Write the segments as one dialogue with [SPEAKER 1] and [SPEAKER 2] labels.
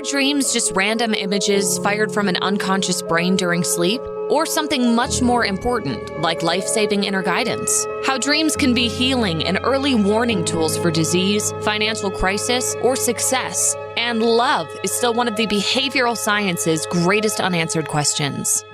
[SPEAKER 1] dreams just random images fired from an unconscious brain during sleep? Or something much more important, like life-saving inner guidance? How dreams can be healing and early warning tools for disease, financial crisis, or success. And love is still one of the behavioral science's greatest unanswered questions.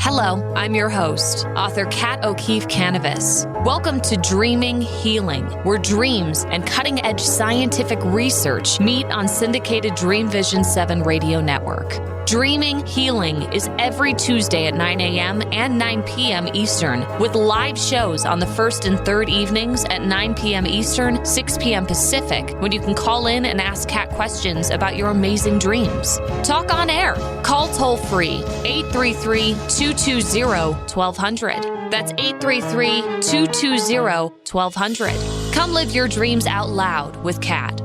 [SPEAKER 1] Hello, I'm your host, author Kat O'Keefe Kanavos. Welcome to Dreaming Healing, where dreams and cutting-edge scientific research meet on syndicated Dream Vision 7 radio network. Dreaming Healing is every Tuesday at 9 a.m. and 9 p.m. Eastern, with live shows on the first and third evenings at 9 p.m. Eastern, 6 p.m. Pacific, when you can call in and ask Kat questions about your amazing dreams. Talk on air. Call toll-free 833-220-1200. That's 833-220-1200. Come live your dreams out loud with Kat.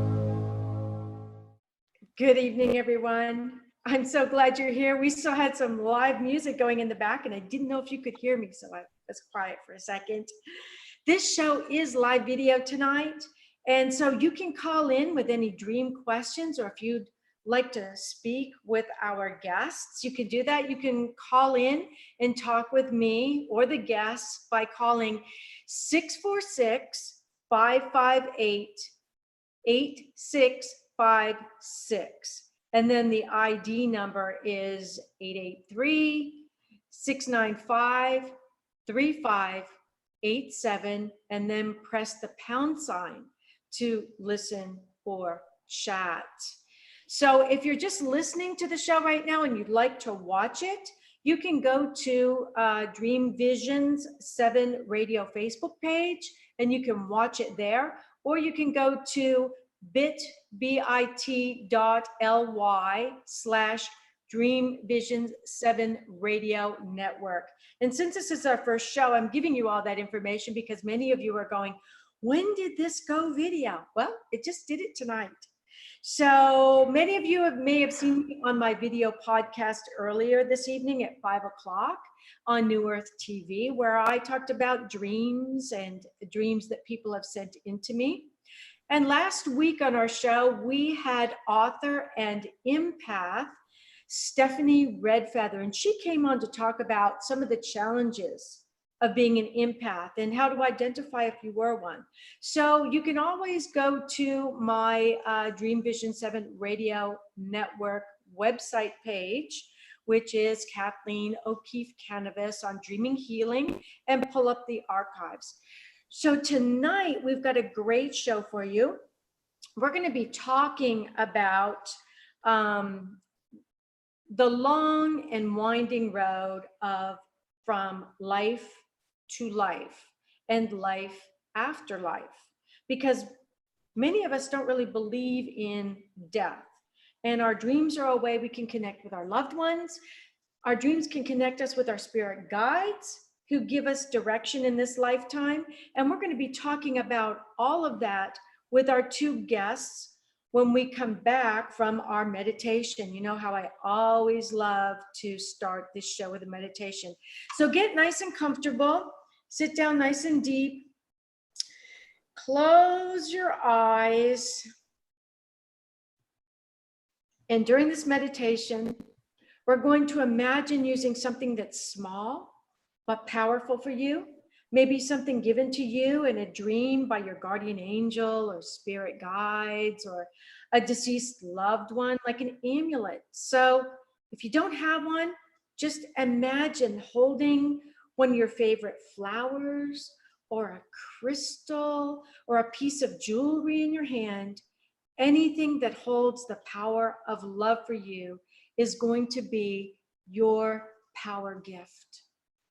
[SPEAKER 2] Good evening, everyone. I'm so glad you're here. We still had some live music going in the back, and I didn't know if you could hear me, so I was quiet for a second. This show is live video tonight, and so you can call in with any dream questions, or if you'd like to speak with our guests, you can do that. You can call in and talk with me or the guests by calling 646-558-8656. And then the ID number is 883-695-3587, and then press the pound sign to listen or chat. So if you're just listening to the show right now and you'd like to watch it, you can go to Dream Vision's 7 radio Facebook page and you can watch it there, or you can go to bit.ly/Dream Vision 7 radio network. And since this is our first show, I'm giving you all that information because many of you are going, when did this go video? Well, it just did it tonight. So many of you may have seen me on my video podcast earlier this evening at 5 o'clock on New Earth TV, where I talked about dreams and dreams that people have sent into me. And last week on our show, we had author and empath Stephanie Redfeather, and she came on to talk about some of the challenges of being an empath and how to identify if you were one. So you can always go to my Dream Vision 7 radio network website page, which is Kathleen O'Keefe Kanavos on Dreaming Healing, and pull up the archives. So tonight we've got a great show for you. We're going to be talking about the long and winding road from life to life and life after life, because many of us don't really believe in death, and our dreams are a way we can connect with our loved ones. Our dreams can connect us with our spirit guides who give us direction in this lifetime. And we're going to be talking about all of that with our two guests when we come back from our meditation. You know how I always love to start this show with a meditation. So get nice and comfortable, sit down nice and deep, close your eyes. And during this meditation, we're going to imagine using something that's small but powerful for you, maybe something given to you in a dream by your guardian angel or spirit guides or a deceased loved one, like an amulet. So if you don't have one, just imagine holding one of your favorite flowers or a crystal or a piece of jewelry in your hand. Anything that holds the power of love for you is going to be your power gift.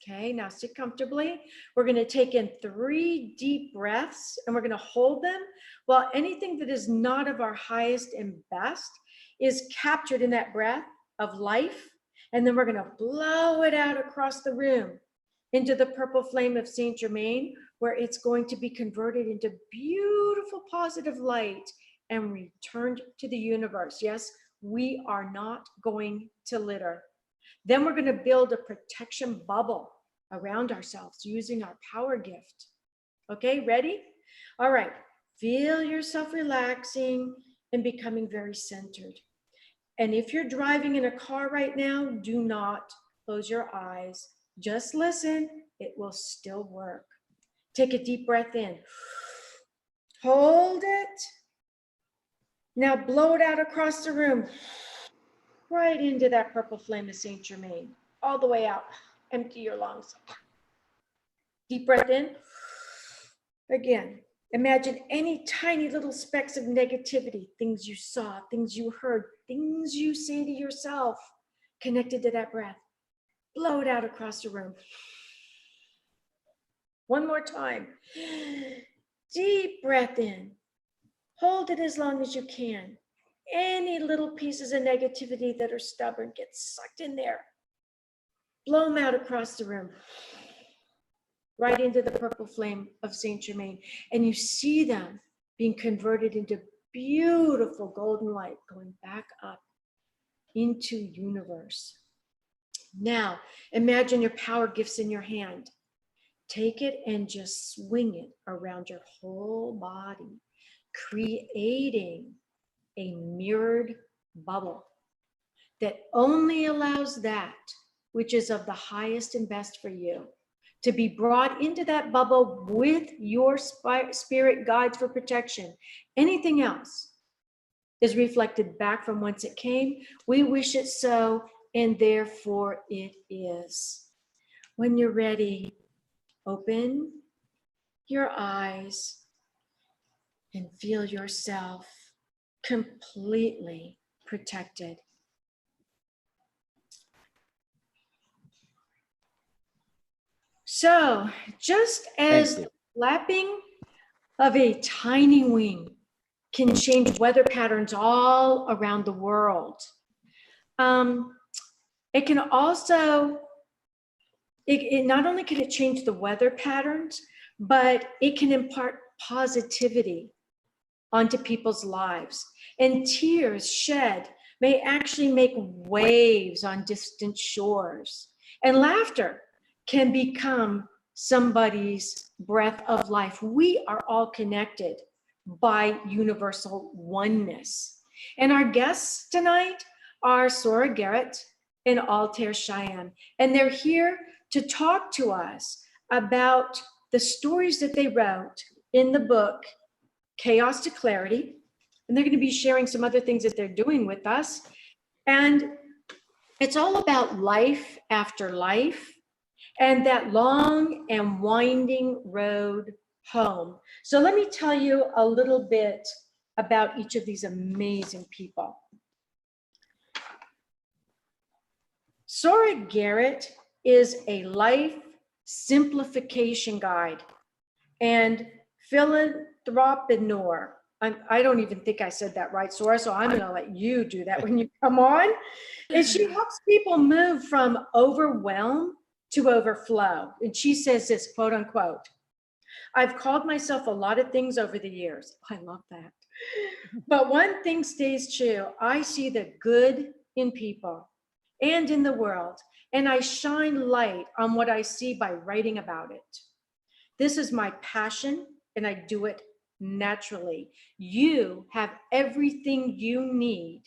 [SPEAKER 2] Okay, now sit comfortably. We're going to take in 3 deep breaths and we're going to hold them while anything that is not of our highest and best is captured in that breath of life. And then we're going to blow it out across the room into the purple flame of Saint Germain, where it's going to be converted into beautiful positive light and returned to the universe. Yes, we are not going to litter. Then we're going to build a protection bubble around ourselves using our power gift. Okay, ready? All right, feel yourself relaxing and becoming very centered. And if you're driving in a car right now, do not close your eyes. Just listen. It will still work. Take a deep breath in. Hold it. Now blow it out across the room. Right into that purple flame of Saint Germain. All the way out. Empty your lungs. Deep breath in. Again. Imagine any tiny little specks of negativity, things you saw, things you heard, things you say to yourself, connected to that breath. Blow it out across the room. One more time. Deep breath in. Hold it as long as you can. Any little pieces of negativity that are stubborn get sucked in there. Blow them out across the room. Right into the purple flame of Saint Germain. And you see them being converted into beautiful golden light going back up into universe. Now, imagine your power gifts in your hand. Take it and just swing it around your whole body, creating a mirrored bubble that only allows that which is of the highest and best for you to be brought into that bubble with your spirit guides for protection. Anything else is reflected back from whence it came. We wish it so, and therefore it is. When you're ready, open your eyes and feel yourself completely protected. So, just as the flapping of a tiny wing can change weather patterns all around the world, it can also, it not only can it change the weather patterns, but it can impart positivity onto people's lives. And tears shed may actually make waves on distant shores. And laughter can become somebody's breath of life. We are all connected by universal oneness. And our guests tonight are Sora Garrett and Altair Shyam. And they're here to talk to us about the stories that they wrote in the book, Chaos to Clarity. And they're going to be sharing some other things that they're doing with us. And it's all about life after life and that long and winding road home. So let me tell you a little bit about each of these amazing people. Sora Garrett is a life simplification guide and philanthropreneur. I don't even think I said that right, Sora, so I'm gonna let you do that when you come on. And she helps people move from overwhelm to overflow. And she says this, quote unquote, "I've called myself a lot of things over the years." I love that. "But one thing stays true. I see the good in people and in the world, and I shine light on what I see by writing about it. This is my passion, and I do it naturally. You have everything you need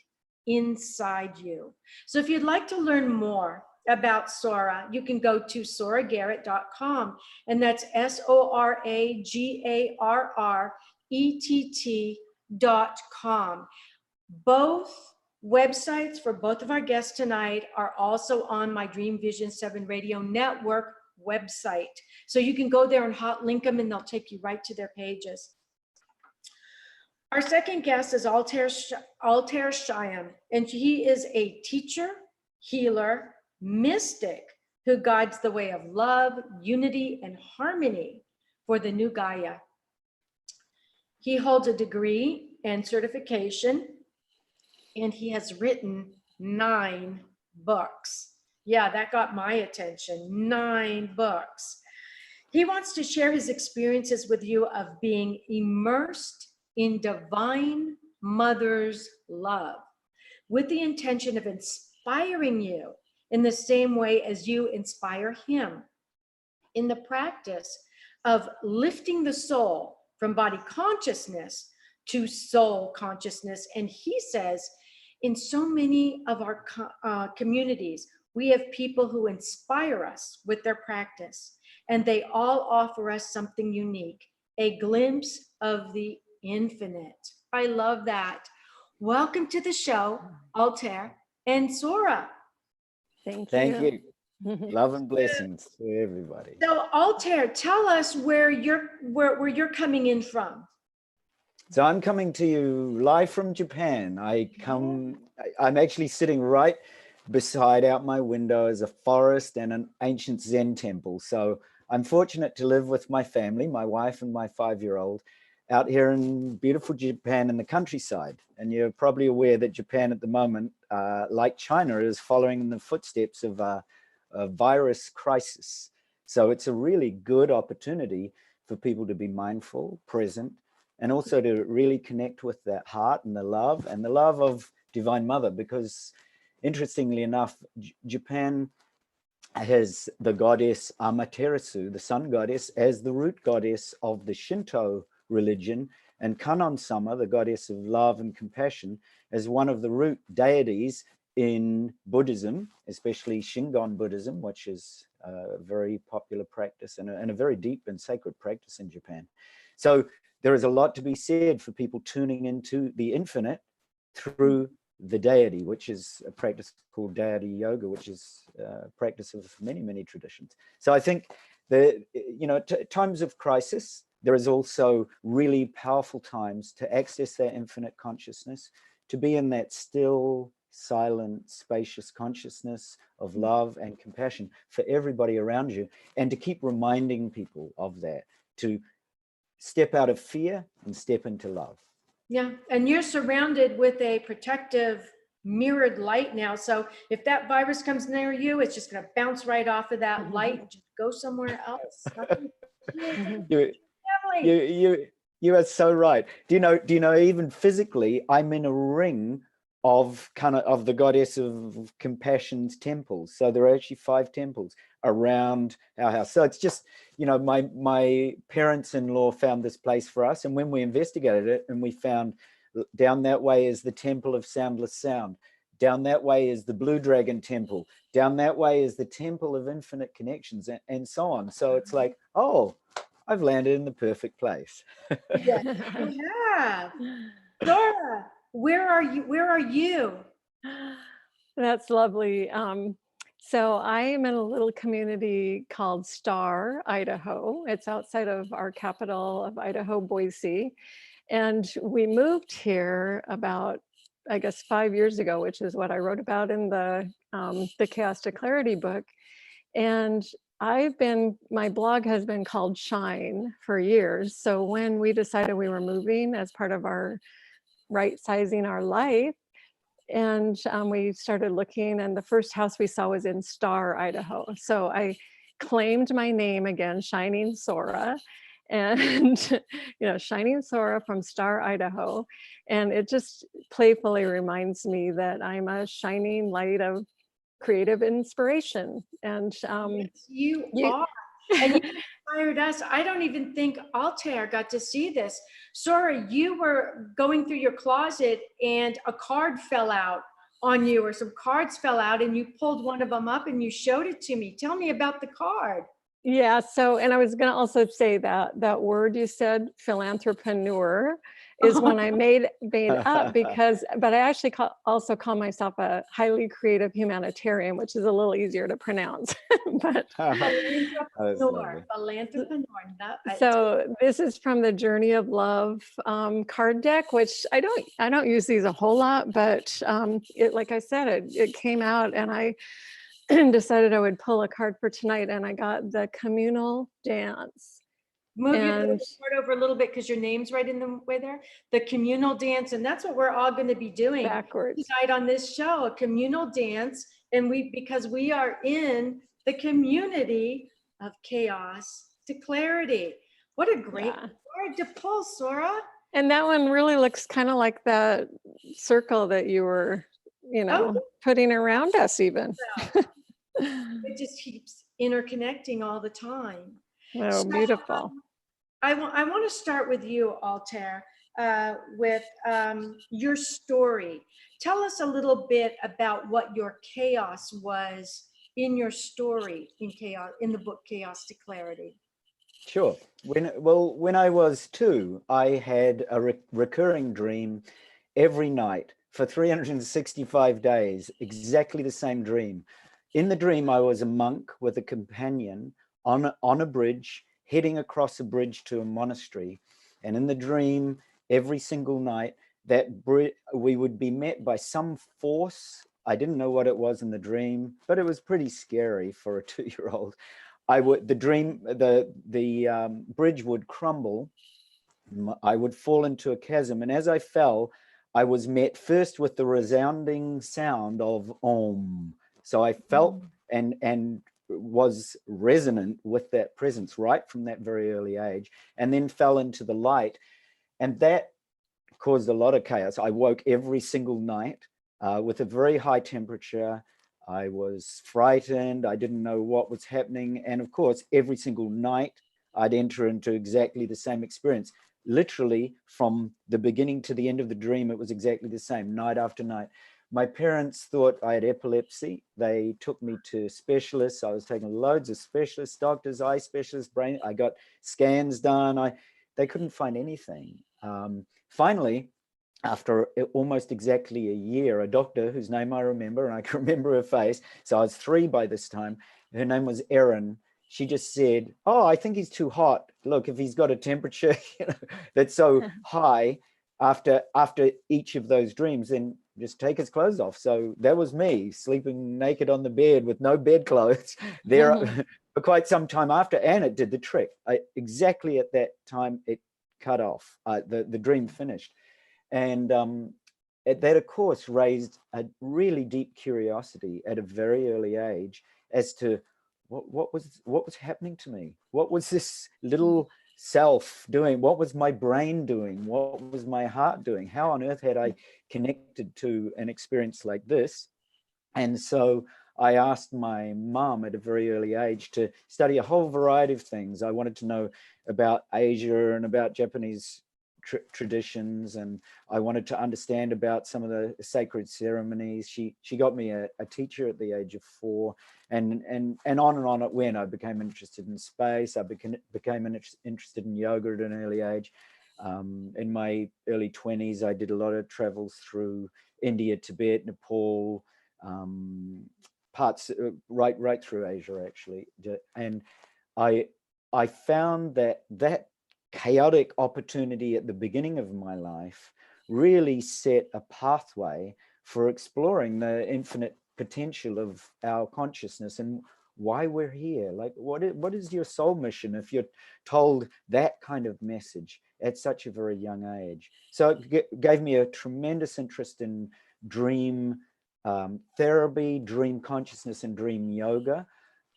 [SPEAKER 2] inside you." So if you'd like to learn more about Sora, you can go to soragarrett.com, and that's SORAGARRETT.com. Both websites for both of our guests tonight are also on my Dream Vision 7 Radio Network website. So you can go there and hot link them, and they'll take you right to their pages. Our second guest is Altair Shyam, and he is a teacher, healer, mystic who guides the way of love, unity, and harmony for the new Gaia. He holds a degree and certification, and he has written 9 books. Yeah, that got my attention, 9 books. He wants to share his experiences with you of being immersed in divine mother's love with the intention of inspiring you in the same way as you inspire him in the practice of lifting the soul from body consciousness to soul consciousness. And he says In so many of our communities, we have people who inspire us with their practice, and they all offer us something unique, a glimpse of the infinite. I love that. Welcome to the show, Altair and Sora.
[SPEAKER 3] Thank you. Love and blessings to everybody.
[SPEAKER 2] So Altair, tell us where you're coming in from.
[SPEAKER 3] So I'm coming to you live from Japan. I'm actually sitting right beside out my window is a forest and an ancient Zen temple. So I'm fortunate to live with my family, my wife and my 5-year-old, out here in beautiful Japan in the countryside. And you're probably aware that Japan at the moment, like China, is following in the footsteps of a virus crisis. So it's a really good opportunity for people to be mindful, present, and also to really connect with that heart and the love of Divine Mother, because interestingly enough, Japan has the goddess Amaterasu, the sun goddess, as the root goddess of the Shinto religion, and Kannon-sama, the goddess of love and compassion, as one of the root deities in Buddhism, especially Shingon Buddhism, which is a very popular practice and a very deep and sacred practice in Japan. So there is a lot to be said for people tuning into the infinite through the deity, which is a practice called deity yoga, which is a practice of many, many traditions. So I think that, times of crisis, there is also really powerful times to access that infinite consciousness, to be in that still, silent, spacious consciousness of love and compassion for everybody around you, and to keep reminding people of that, to step out of fear and step into love.
[SPEAKER 2] Yeah, and you're surrounded with a protective mirrored light now. So if that virus comes near you, it's just going to bounce right off of that light and just go somewhere else.
[SPEAKER 3] You are so right. Do you know even physically, I'm in a ring of the goddess of compassion's temples. So there are actually 5 temples around our house. So it's just, my parents-in-law found this place for us, and when we investigated it, and we found down that way is the Temple of Soundless Sound, down that way is the Blue Dragon Temple, down that way is the Temple of Infinite Connections, and so on. So it's like, oh, I've landed in the perfect place.
[SPEAKER 2] Yeah, you have. Sora, where are you?
[SPEAKER 4] That's lovely. So I am in a little community called Star, Idaho. It's outside of our capital of Idaho, Boise. And we moved here about, I guess, 5 years ago, which is what I wrote about in the Chaos to Clarity book. And my blog has been called Shine for years. So when we decided we were moving as part of our right sizing our life, and we started looking, and the first house we saw was in Star, Idaho. So I claimed my name again, Shining Sora, and Shining Sora from Star, Idaho. And it just playfully reminds me that I'm a shining light of creative inspiration. And
[SPEAKER 2] Yes, you are. And you inspired us. I don't even think Altair got to see this. Sora, you were going through your closet and a card fell out on you, or some cards fell out, and you pulled one of them up and you showed it to me. Tell me about the card.
[SPEAKER 4] Yeah, so, and I was going to also say that word you said, philanthropreneur, is one I made up but I actually also call myself a highly creative humanitarian, which is a little easier to pronounce. But
[SPEAKER 2] philanthropreneur.
[SPEAKER 4] So this is from the Journey of Love card deck, which I don't use these a whole lot, but like I said, it came out, and I decided I would pull a card for tonight, and I got the communal dance.
[SPEAKER 2] Move your card over a little bit because your name's right in the way there. The communal dance, and that's what we're all going to be doing
[SPEAKER 4] backwards
[SPEAKER 2] tonight on this show, a communal dance. And because we are in the community of chaos to clarity. What a great card to pull, Sora.
[SPEAKER 4] And that one really looks kind of like that circle that you were, putting around us even.
[SPEAKER 2] It just keeps interconnecting all the time.
[SPEAKER 4] Oh, so beautiful.
[SPEAKER 2] I want to start with you, Altair. with your story. Tell us a little bit about what your chaos was in your story in the book Chaos to Clarity.
[SPEAKER 3] Sure. When I was 2, I had a recurring dream every night for 365 days, exactly the same dream. In the dream, I was a monk with a companion on a bridge, heading across a bridge to a monastery. And in the dream, every single night, we would be met by some force. I didn't know what it was in the dream, but it was pretty scary for a 2-year-old. The bridge would crumble. I would fall into a chasm, and as I fell, I was met first with the resounding sound of Om. So I felt and was resonant with that presence right from that very early age, and then fell into the light, and that caused a lot of chaos. I woke every single night with a very high temperature. I was frightened. I didn't know what was happening. And of course, every single night, I'd enter into exactly the same experience. Literally, from the beginning to the end of the dream, it was exactly the same, night after night. My parents thought I had epilepsy. They took me to specialists. I was taking loads of specialists, doctors, eye specialists, brain. I got scans done. They couldn't find anything. Finally, after almost exactly a year, a doctor whose name I remember, and I can remember her face, so I was 3 by this time, her name was Erin. She just said, "Oh, I think he's too hot. Look, if he's got a temperature that's so high after each of those dreams, then just take his clothes off." So that was me, sleeping naked on the bed with no bedclothes there for quite some time after, and it did the trick. Exactly at that time, it cut off. The dream finished. And that, of course, raised a really deep curiosity at a very early age as to what was happening to me. What was this little self doing? What was my brain doing? What was my heart doing? How on earth had I connected to an experience like this? And so I asked my mom at a very early age to study a whole variety of things. I wanted to know about Asia and about Japanese traditions, and I wanted to understand about some of the sacred ceremonies. She got me a teacher at the age of 4, and on it went. I became interested in space. I became interested in yoga at an early age. In my early 20s, I did a lot of travels through India, Tibet, Nepal, parts right through Asia, actually. And I found that chaotic opportunity at the beginning of my life really set a pathway for exploring the infinite potential of our consciousness and why we're here. Like, what is your soul mission if you're told that kind of message at such a very young age? So it gave me a tremendous interest in dream therapy, dream consciousness, and dream yoga.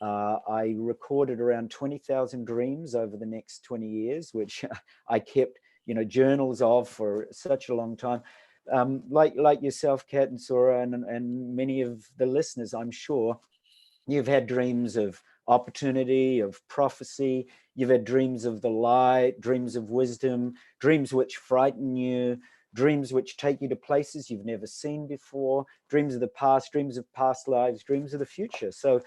[SPEAKER 3] I recorded around 20,000 dreams over the next 20 years, which I kept, journals of for such a long time. Like yourself, Kat and Sora, and many of the listeners, I'm sure, you've had dreams of opportunity, of prophecy. You've had dreams of the light, dreams of wisdom, dreams which frighten you, dreams which take you to places you've never seen before, dreams of the past, dreams of past lives, dreams of the future. So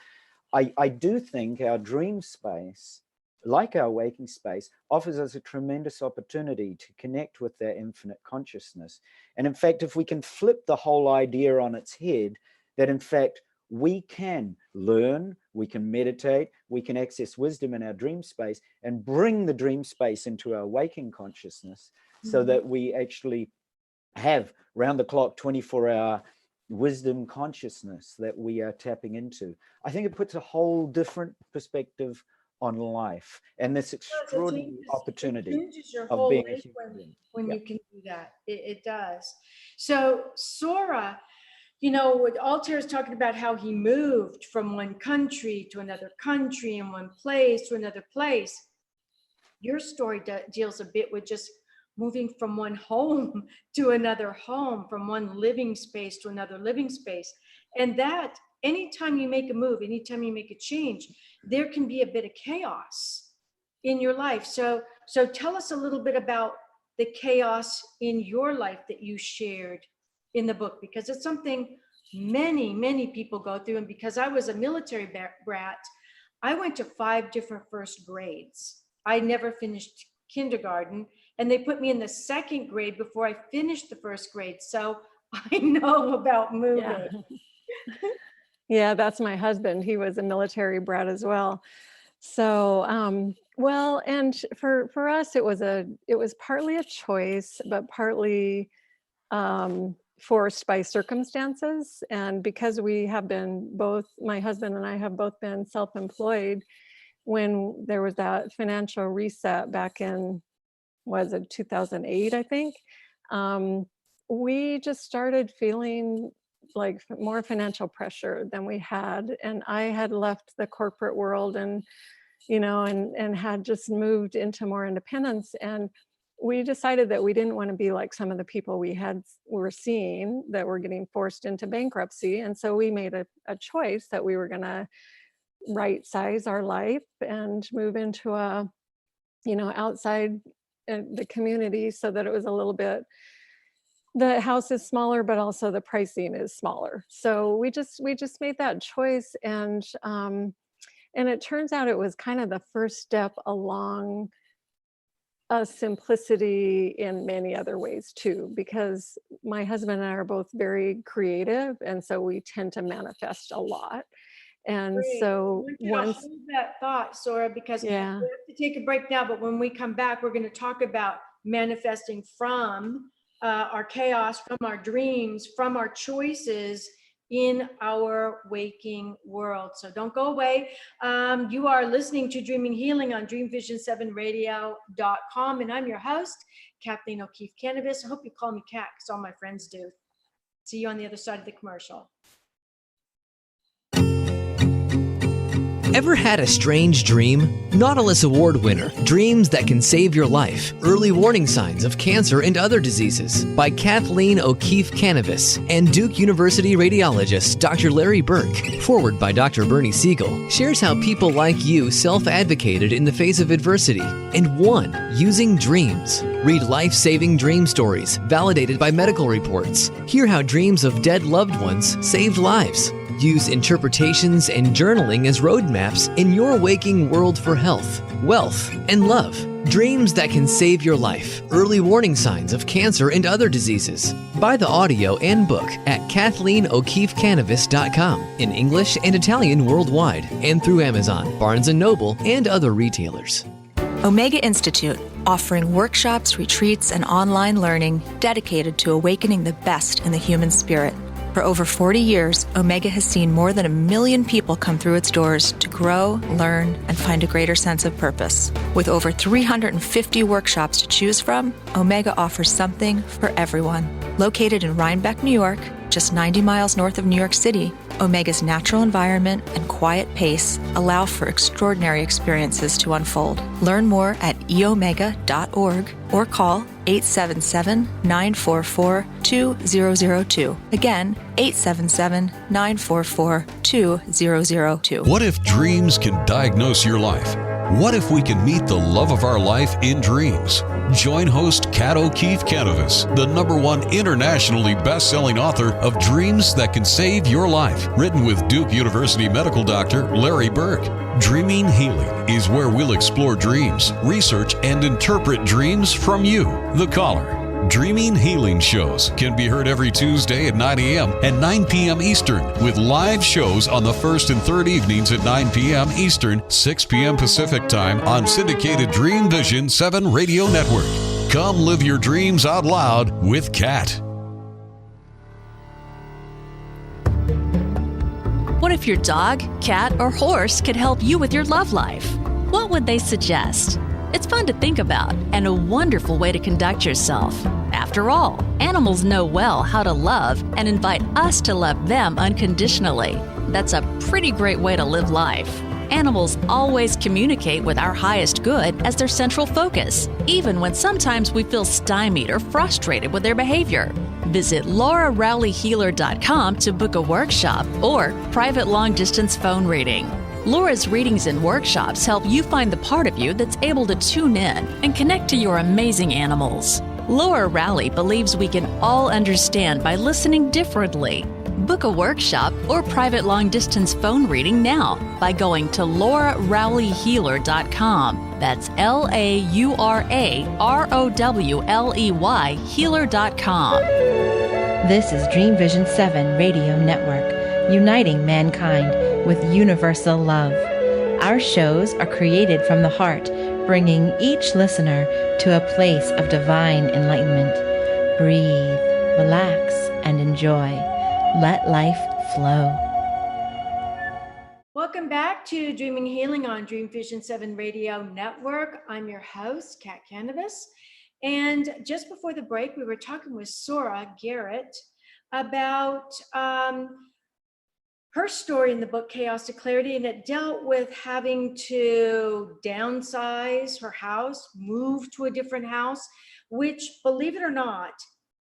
[SPEAKER 3] I do think our dream space, like our waking space, offers us a tremendous opportunity to connect with that infinite consciousness. And in fact, if we can flip the whole idea on its head, that in fact, we can learn, we can meditate, we can access wisdom in our dream space and bring the dream space into our waking consciousness so that we actually have round the clock 24-hour wisdom consciousness that we are tapping into. I think it puts a whole different perspective on life and this extraordinary opportunity of being a human being.
[SPEAKER 2] When you can do that, it does. So Sora, what Altair is talking about, how he moved from one country to another country and one place to another place. Your story deals a bit with just moving from one home to another home, from one living space to another living space. And that anytime you make a move, anytime you make a change, there can be a bit of chaos in your life. So tell us a little bit about the chaos in your life that you shared in the book, because it's something many people go through. And because I was a military brat, I went to 5 different first grades. I never finished kindergarten, and they put me in the 2nd grade before I finished the 1st grade. So I know about moving.
[SPEAKER 4] Yeah. Yeah, that's my husband. He was a military brat as well. So, well, and for us, it was partly a choice, but partly forced by circumstances. And because we have been my husband and I have both been self-employed, when there was that financial reset back in, was it 2008, I think, we just started feeling like more financial pressure than we had. And I had left the corporate world and had just moved into more independence. And we decided that we didn't want to be like some of the people were seeing that were getting forced into bankruptcy. And so we made a choice that we were going to right size our life and move into outside the community, so that it was a little bit, the house is smaller, but also the pricing is smaller. So we just made that choice. And it turns out it was kind of the first step along a simplicity in many other ways too, because my husband and I are both very creative. And so we tend to manifest a lot. And
[SPEAKER 2] Great.
[SPEAKER 4] so
[SPEAKER 2] once hold that thought, Sora, because we have to take a break now, but when we come back, we're going to talk about manifesting from our chaos, from our dreams, from our choices in our waking world. So don't go away. You are listening to Dreaming Healing on dreamvision7radio.com. And I'm your host, Kathleen O'Keefe Kanavos. I hope you call me Kat, because all my friends do. See you on the other side of the commercial.
[SPEAKER 5] Ever had a strange dream? Nautilus Award winner, Dreams That Can Save Your Life, Early Warning Signs of Cancer and Other Diseases by Kathleen O'Keefe Kanavos and Duke University radiologist Dr. Larry Burke, forward by Dr. Bernie Siegel, shares how people like you self-advocated in the face of adversity and won using dreams. Read life-saving dream stories validated by medical reports. Hear how dreams of dead loved ones saved lives. Use interpretations and journaling as roadmaps in your waking world for health, wealth, and love. Dreams That Can Save Your Life, Early Warning Signs of Cancer and Other Diseases. Buy the audio and book at KathleenO'KeefeCanavos.com in English and Italian worldwide, and through Amazon, Barnes & Noble, and other retailers.
[SPEAKER 6] Omega Institute, offering workshops, retreats, and online learning dedicated to awakening the best in the human spirit. For over 40 years, Omega has seen more than 1 million people come through its doors to grow, learn, and find a greater sense of purpose. With over 350 workshops to choose from, Omega offers something for everyone. Located in Rhinebeck, New York, just 90 miles north of New York City, Omega's natural environment and quiet pace allow for extraordinary experiences to unfold. Learn more at eomega.org or call 877-944-2002. Again, 877-944-2002.
[SPEAKER 7] What if dreams can diagnose your life? What if we can meet the love of our life in dreams? Join host Kat O'Keefe Kanavos, the #1 internationally best-selling author of Dreams That Can Save Your Life, written with Duke University medical doctor Larry Burke. Dreaming Healing is where we'll explore dreams, research, and interpret dreams from you, the caller. Dreaming Healing shows can be heard every Tuesday at 9 a.m. and 9 p.m. Eastern, with live shows on the first and third evenings at 9 p.m. Eastern, 6 p.m. Pacific Time on syndicated Dream Vision 7 radio network. Come live your dreams out loud with Kat.
[SPEAKER 8] What if your dog, cat, or horse could help you with your love life? What would they suggest? It's fun to think about and a wonderful way to conduct yourself. After all, animals know well how to love and invite us to love them unconditionally. That's a pretty great way to live life. Animals always communicate with our highest good as their central focus, even when sometimes we feel stymied or frustrated with their behavior. Visit LauraRowleyHealer.com to book a workshop or private long-distance phone reading. Laura's readings and workshops help you find the part of you that's able to tune in and connect to your amazing animals. Laura Rowley believes we can all understand by listening differently. Book a workshop or private long-distance phone reading now by going to LauraRowleyHealer.com. That's LauraRowley healer.com.
[SPEAKER 9] This is Dream Vision 7 Radio Network, uniting mankind with universal love. Our shows are created from the heart, bringing each listener to a place of divine enlightenment. Breathe, relax, and enjoy. Let life flow.
[SPEAKER 2] Welcome back to Dreaming Healing on Dream Vision 7 Radio Network. I'm your host, Kat Kanavos. And just before the break, we were talking with Sora Garrett about her story in the book Chaos to Clarity, and it dealt with having to downsize her house, move to a different house, which, believe it or not,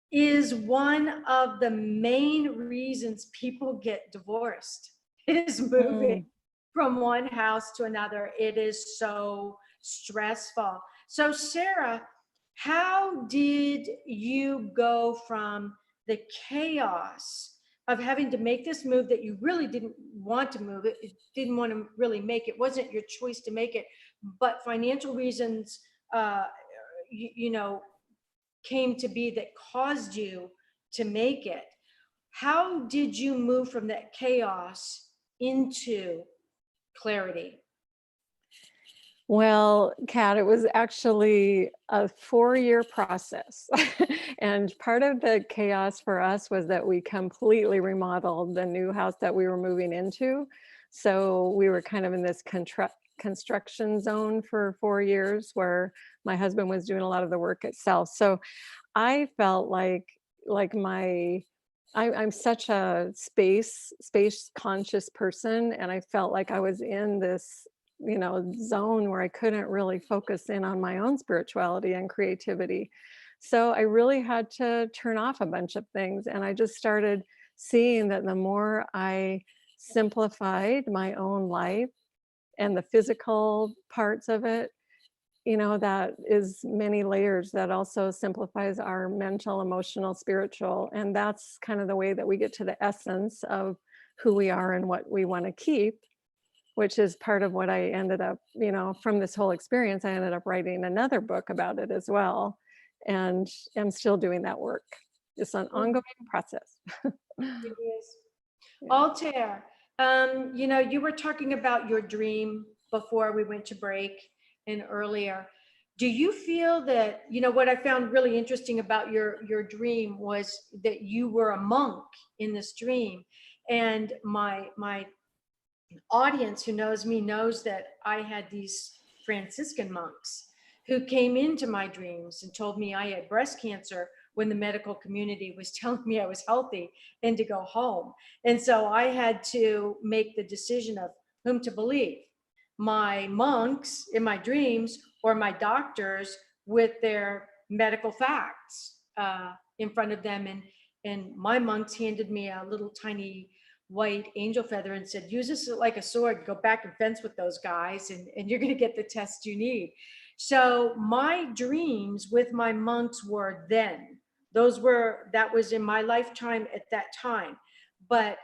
[SPEAKER 2] is one of the main reasons people get divorced. It is moving from one house to another. It is so stressful. So Sarah, how did you go from the chaos of having to make this move that you really didn't want to move it, didn't want to really make it, wasn't your choice to make it, but financial reasons, came to be that caused you to make it. How did you move from that chaos into clarity?
[SPEAKER 4] Well, Kat, it was actually a 4-year process. And part of the chaos for us was that we completely remodeled the new house that we were moving into. So we were kind of in this construction zone for 4 years where my husband was doing a lot of the work itself. So I felt like I'm such a space conscious person, and I felt like I was in this zone where I couldn't really focus in on my own spirituality and creativity. So I really had to turn off a bunch of things. And I just started seeing that the more I simplified my own life and the physical parts of it, that is many layers that also simplifies our mental, emotional, spiritual. And that's kind of the way that we get to the essence of who we are and what we want to keep, which is part of what I ended up, from this whole experience, I ended up writing another book about it as well. And I'm still doing that work. It's an ongoing process.
[SPEAKER 2] It is. Yeah. Altair, you were talking about your dream before we went to break and earlier. Do you feel that, what I found really interesting about your dream was that you were a monk in this dream. And my audience who knows me knows that I had these Franciscan monks who came into my dreams and told me I had breast cancer when the medical community was telling me I was healthy and to go home. And so I had to make the decision of whom to believe, my monks in my dreams or my doctors with their medical facts in front of them. And my monks handed me a little tiny white angel feather and said, use this like a sword, go back and fence with those guys, and you're going to get the test you need. So my dreams with my monks were then, that was in my lifetime at that time. But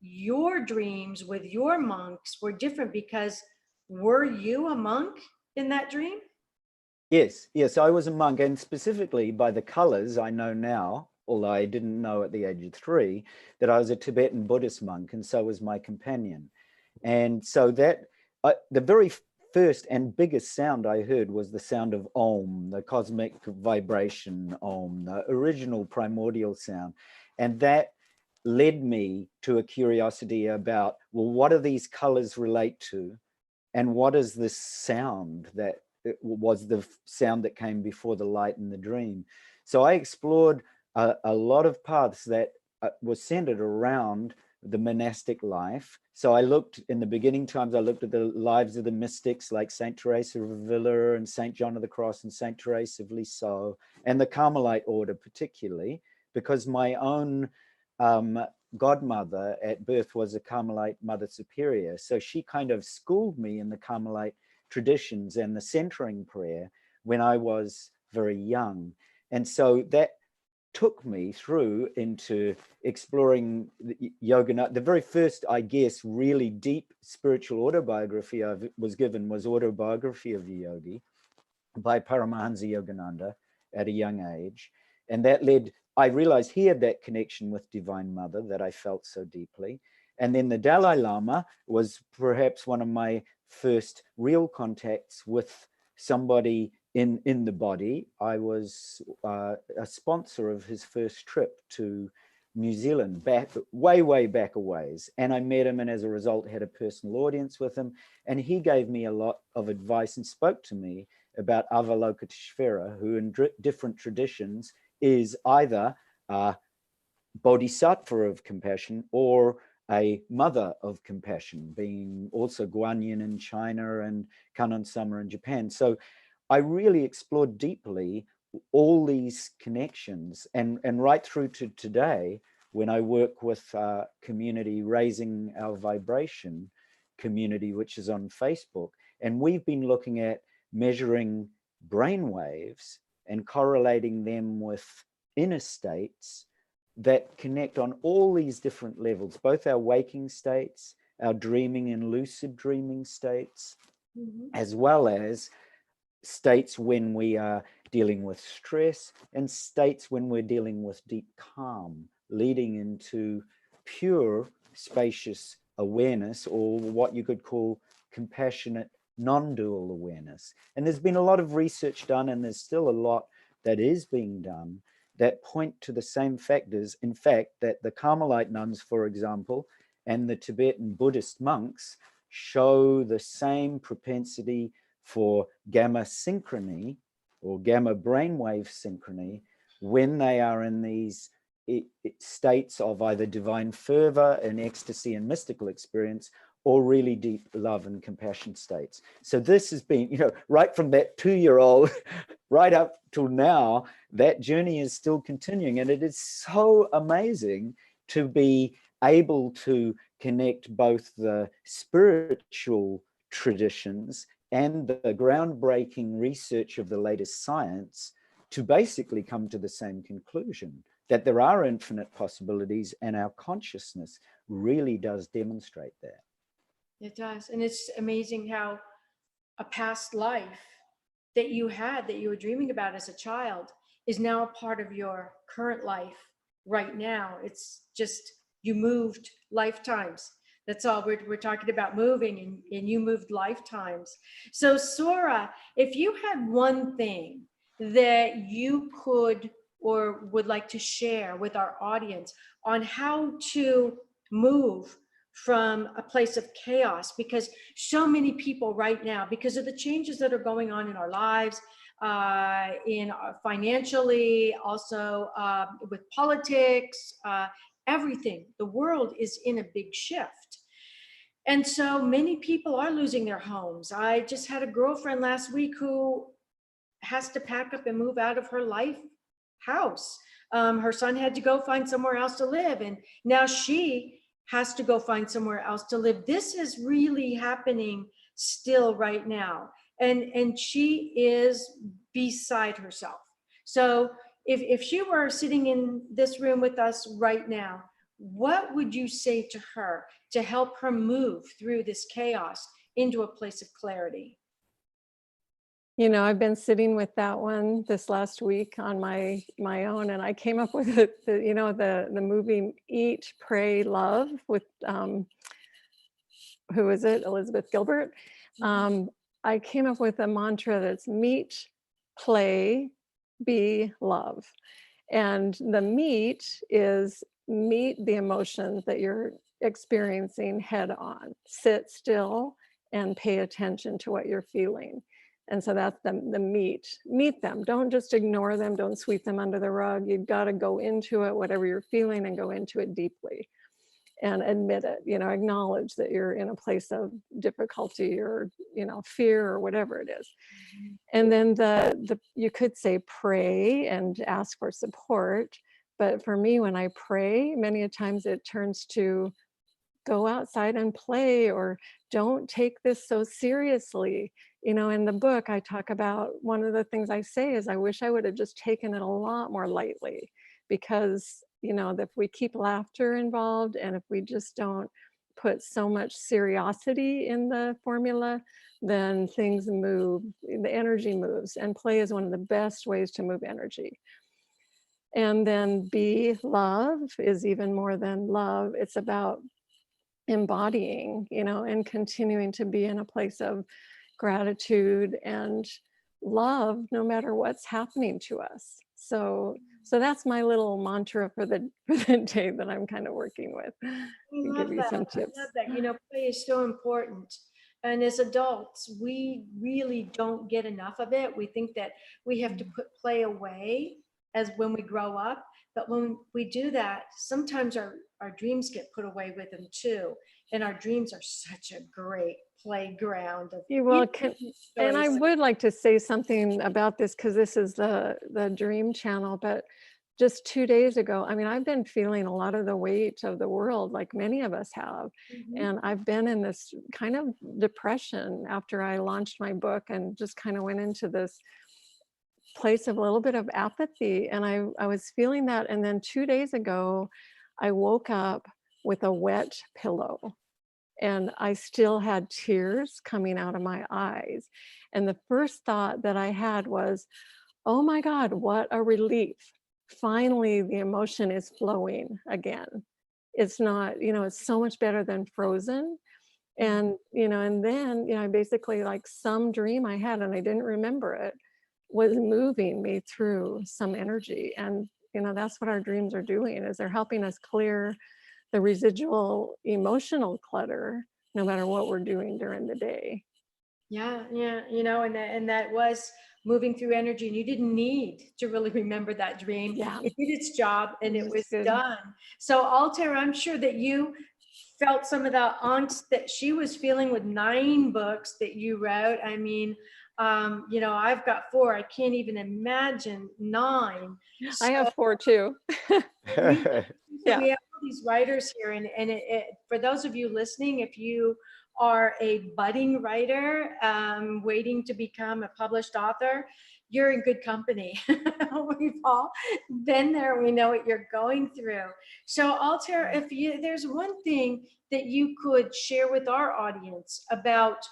[SPEAKER 2] your dreams with your monks were different, because were you a monk in that dream?
[SPEAKER 3] Yes, I was a monk, and specifically by the colors I know now, although I didn't know at the age of 3, that I was a Tibetan Buddhist monk, and so was my companion. And so that the very first and biggest sound I heard was the sound of Om, the cosmic vibration Om, the original primordial sound. And that led me to a curiosity about, well, what do these colors relate to? And what is this sound that was the sound that came before the light in the dream? So I explored a lot of paths that was centered around the monastic life. So I looked, in the beginning times, I looked at the lives of the mystics like Saint Teresa of Avila and Saint John of the Cross and Saint Teresa of Lisieux, and the Carmelite order particularly, because my own godmother at birth was a Carmelite Mother Superior. So she kind of schooled me in the Carmelite traditions and the centering prayer when I was very young. And so that took me through into exploring yoga. The very first, I guess, really deep spiritual autobiography I was given was Autobiography of the Yogi by Paramahansa Yogananda at a young age. And that led, I realized he had that connection with Divine Mother that I felt so deeply. And then the Dalai Lama was perhaps one of my first real contacts with somebody in the body. I was a sponsor of his first trip to New Zealand, back way back a ways. And I met him, and as a result had a personal audience with him. And he gave me a lot of advice and spoke to me about Avalokiteshvara, who in different traditions is either a bodhisattva of compassion or a mother of compassion, being also Guanyin in China and Kannon Sama in Japan. So I really explored deeply all these connections, and right through to today, when I work with community Raising Our Vibration community, which is on Facebook, and we've been looking at measuring brain waves and correlating them with inner states that connect on all these different levels, both our waking states, our dreaming and lucid dreaming states, as well as states when we are dealing with stress and states when we're dealing with deep calm, leading into pure, spacious awareness, or what you could call compassionate, non-dual awareness. And there's been a lot of research done, and there's still a lot that is being done that point to the same factors. In fact, that the Carmelite nuns, for example, and the Tibetan Buddhist monks show the same propensity for gamma synchrony or gamma brainwave synchrony when they are in these states of either divine fervor and ecstasy and mystical experience, or really deep love and compassion states. So this has been, you know, right from that 2-year-old right up till now, that journey is still continuing. And it is so amazing to be able to connect both the spiritual traditions and the groundbreaking research of the latest science to basically come to the same conclusion, that there are infinite possibilities, and our consciousness really does demonstrate that.
[SPEAKER 2] It does. And it's amazing how a past life that you had, that you were dreaming about as a child, is now a part of your current life right now. It's just, you moved lifetimes. That's all we're talking about, moving, and you moved lifetimes. So Sora, if you had one thing that you could or would like to share with our audience on how to move from a place of chaos, because so many people right now, because of the changes that are going on in our lives, financially, also with politics, everything, the world is in a big shift. And so many people are losing their homes. I just had a girlfriend last week who has to pack up and move out of her life house. Her son had to go find somewhere else to live, and now she has to go find somewhere else to live. This is really happening still right now. And she is beside herself. So if she were sitting in this room with us right now, what would you say to her to help her move through this chaos into a place of clarity?
[SPEAKER 4] You know, I've been sitting with that one this last week on my own, and I came up with the movie Eat, Pray, Love with who is it? Elizabeth Gilbert. I came up with a mantra that's meet, play, be, love. And the meet is meet the emotions that you're experiencing head on. Sit still and pay attention to what you're feeling. And so that's the meet them. Don't just ignore them. Don't sweep them under the rug. You've got to go into it, whatever you're feeling, and go into it deeply and admit it, acknowledge that you're in a place of difficulty or, fear or whatever it is. And then you could say pray and ask for support, But for me, when I pray, many a times it turns to go outside and play, or don't take this so seriously. You know, in the book, I talk about, one of the things I say is, I wish I would have just taken it a lot more lightly, because, you know, if we keep laughter involved, and if we just don't put so much seriosity in the formula, then things move, the energy moves, and play is one of the best ways to move energy. And then be love is even more than love. It's about embodying, you know, and continuing to be in a place of gratitude and love, no matter what's happening to us. So that's my little mantra for the day that I'm kind of working with. To give you some tips.
[SPEAKER 2] I love that. You know, play is so important. And as adults, we really don't get enough of it. We think that we have to put play away as when we grow up. But when we do that, sometimes our dreams get put away with them too. And our dreams are such a great playground of
[SPEAKER 4] and I would like to say something about this, because this is the dream channel. But just 2 days ago, I mean, I've been feeling a lot of the weight of the world, like many of us have. And I've been in this kind of depression after I launched my book, and just kind of went into this place of a little bit of apathy. And I was feeling that. And then 2 days ago, I woke up with a wet pillow, and I still had tears coming out of my eyes. And the first thought that I had was, oh my God, what a relief. Finally, the emotion is flowing again. It's not, you know, it's so much better than frozen. And, you know, and then, you know, basically, like, some dream I had, and I didn't remember it, was moving me through some energy. And, you know, that's what our dreams are doing, is they're helping us clear the residual emotional clutter, no matter what we're doing during the day.
[SPEAKER 2] Yeah, you know, and that was moving through energy, and you didn't need to really remember that dream.
[SPEAKER 4] Yeah.
[SPEAKER 2] It did its job, and it was
[SPEAKER 4] good.
[SPEAKER 2] done. So Altair, I'm sure that you felt some of the angst that she was feeling with 9 books that you wrote. I mean, you know, I've got 4. I can't even imagine 9.
[SPEAKER 4] I have 4 too.
[SPEAKER 2] Yeah. We have all these writers here, and for those of you listening, if you are a budding writer waiting to become a published author, you're in good company. We've all been there. We know what you're going through. So Altair, if there's one thing that you could share with our audience about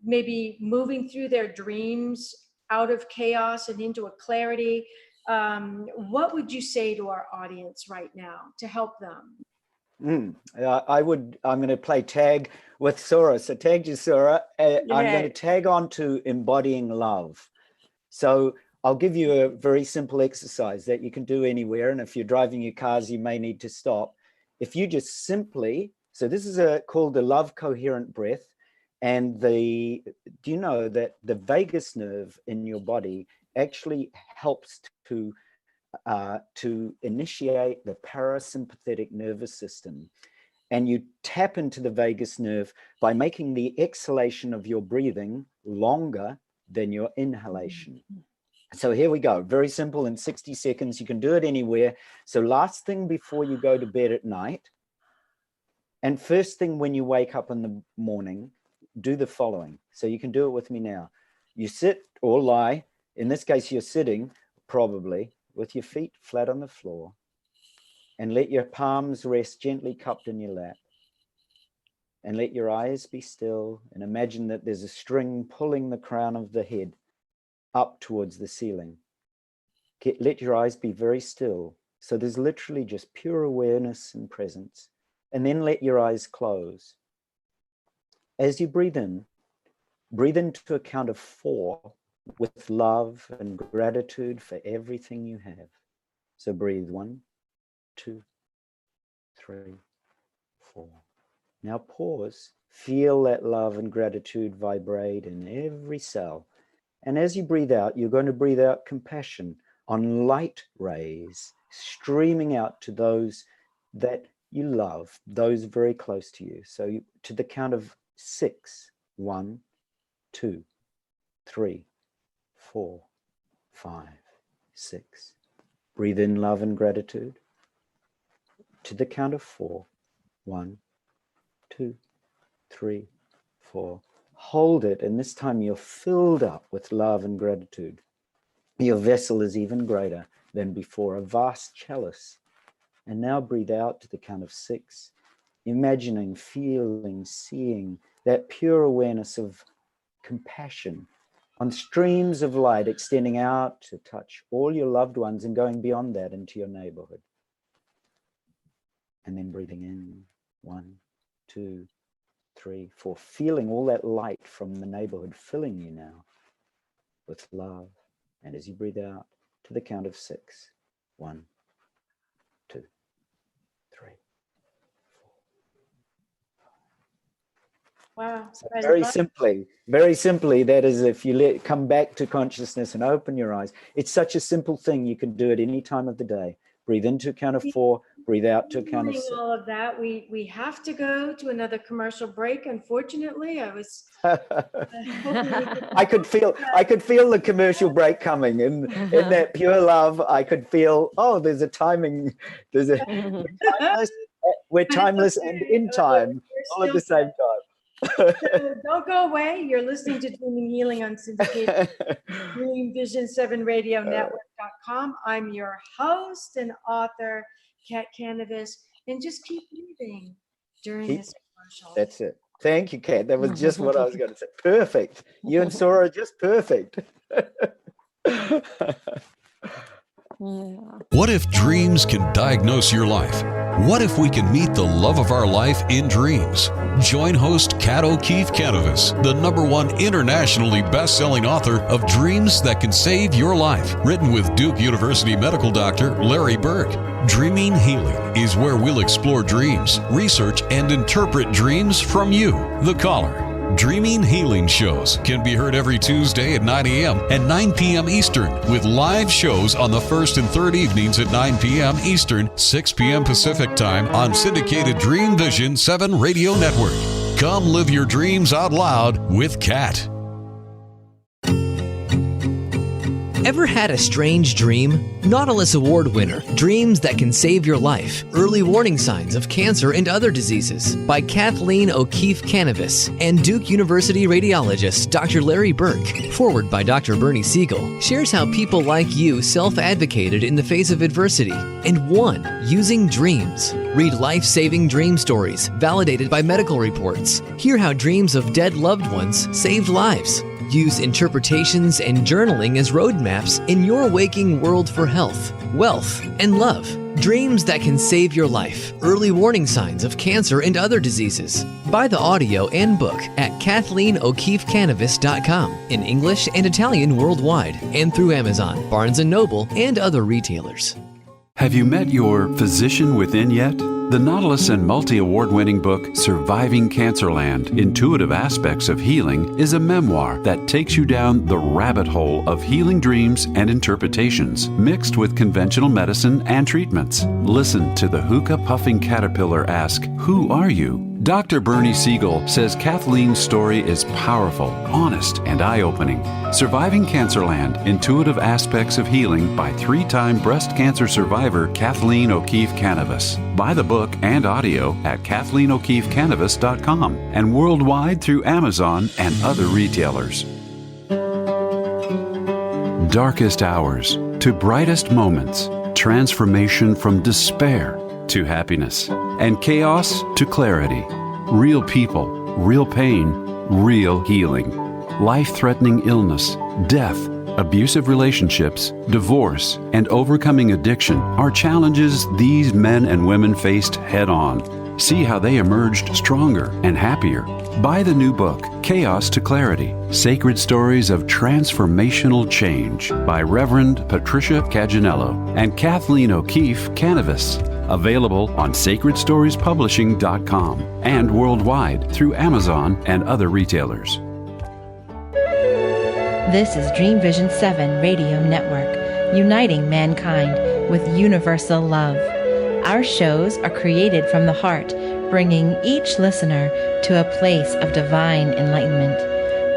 [SPEAKER 2] maybe moving through their dreams out of chaos and into a clarity, what would you say to our audience right now to help them? I'm
[SPEAKER 3] going to play tag with Sora. So tag you, Sora. I'm going to tag on to embodying love. So I'll give you a very simple exercise that you can do anywhere. And if you're driving your cars, you may need to stop. If you just simply, so this is called the love coherent breath. And do you know that the vagus nerve in your body actually helps to initiate the parasympathetic nervous system? And you tap into the vagus nerve by making the exhalation of your breathing longer than your inhalation. So here we go. Very simple, in 60 seconds. You can do it anywhere. So last thing before you go to bed at night, and first thing when you wake up in the morning, do the following. So you can do it with me now. You sit or lie. In this case, you're sitting probably with your feet flat on the floor, and let your palms rest gently cupped in your lap, and let your eyes be still, and imagine that there's a string pulling the crown of the head up towards the ceiling. Let your eyes be very still. So there's literally just pure awareness and presence. And then let your eyes close. As you breathe in to a count of 4 with love and gratitude for everything you have. So breathe 1, 2, 3, 4. Now pause. Feel that love and gratitude vibrate in every cell. And as you breathe out, you're going to breathe out compassion on light rays streaming out to those that you love, those very close to you. So to the count of 6, 1, 2, 3, 4, 5, 6. Breathe in love and gratitude. to the count of 4. 1, 2, 3, 4. Hold it, and this time you're filled up with love and gratitude. Your vessel is even greater than before, a vast chalice. And now breathe out to the count of 6, imagining, feeling, seeing that pure awareness of compassion on streams of light extending out to touch all your loved ones and going beyond that into your neighborhood. And then breathing in, 1, 2, 3, 4, feeling all that light from the neighborhood filling you now with love. And as you breathe out to the count of 6, 1, 2, 3, 4.
[SPEAKER 2] Wow.
[SPEAKER 3] So very simply, that is, if you come back to consciousness and open your eyes, it's such a simple thing. You can do it any time of the day. Breathe into a count of 4, breathe out to a count of 6.
[SPEAKER 2] All of that, we have to go to another commercial break. Unfortunately, I was.
[SPEAKER 3] I could feel the commercial break coming in that pure love. I could feel, there's a timing. We're timeless and in time all at the same time.
[SPEAKER 2] So don't go away. You're listening to Dreaming Healing on syndicated Dream Vision 7 Radio Network.com. I'm your host and author, Kat Kanavos, and just keep breathing during this commercial.
[SPEAKER 3] That's it. Thank you, Kat. That was just what I was going to say. Perfect. You and Sora are just perfect.
[SPEAKER 7] What if dreams can diagnose your life? What if we can meet the love of our life in dreams? Join host Kat O'Keefe Kanavos, the #1 internationally best-selling author of Dreams That Can Save Your Life, written with Duke University medical doctor Larry Burke. Dreaming Healing is where we'll explore dreams, research, and interpret dreams from you, the caller. Dreaming Healing shows can be heard every Tuesday at 9 a.m. and 9 p.m. Eastern, with live shows on the first and third evenings at 9 p.m. Eastern, 6 p.m. Pacific Time on syndicated Dream Vision 7 Radio Network. Come live your dreams out loud with Kat.
[SPEAKER 5] Ever had a strange dream? Nautilus Award winner, Dreams That Can Save Your Life, Early Warning Signs of Cancer and Other Diseases by Kathleen O'Keefe Kanavos and Duke University radiologist Dr. Larry Burke. Forward by Dr. Bernie Siegel, shares how people like you self-advocated in the face of adversity and won using dreams. Read life-saving dream stories validated by medical reports. Hear how dreams of dead loved ones saved lives. Use interpretations and journaling as roadmaps in your waking world for health, wealth, and love. Dreams That Can Save Your Life. Early Warning Signs of Cancer and Other Diseases. Buy the audio and book at KathleenO'KeefeCanavos.com in English and Italian worldwide and through Amazon, Barnes & Noble, and other retailers.
[SPEAKER 10] Have you met your physician within yet? The Nautilus and multi-award-winning book, Surviving Cancerland: Intuitive Aspects of Healing, is a memoir that takes you down the rabbit hole of healing dreams and interpretations, mixed with conventional medicine and treatments. Listen to the hookah-puffing caterpillar ask, "Who are you?" Dr. Bernie Siegel says Kathleen's story is powerful, honest, and eye-opening. Surviving Cancerland: Intuitive Aspects of Healing by 3-time breast cancer survivor Kathleen O'Keefe Kanavos. Buy the book and audio at KathleenO'KeefeCanavos.com and worldwide through Amazon and other retailers. Darkest hours to brightest moments. Transformation from despair to happiness, and chaos to clarity. Real people, real pain, real healing. Life-threatening illness, death, abusive relationships, divorce, and overcoming addiction are challenges these men and women faced head-on. See how they emerged stronger and happier. Buy the new book, Chaos to Clarity: Sacred Stories of Transformational Change by Reverend Patricia Caginello and Kathleen O'Keefe Kanavos. Available on SacredStoriesPublishing.com and worldwide through Amazon and other retailers.
[SPEAKER 9] This is Dream Vision 7 Radio Network, uniting mankind with universal love. Our shows are created from the heart, bringing each listener to a place of divine enlightenment.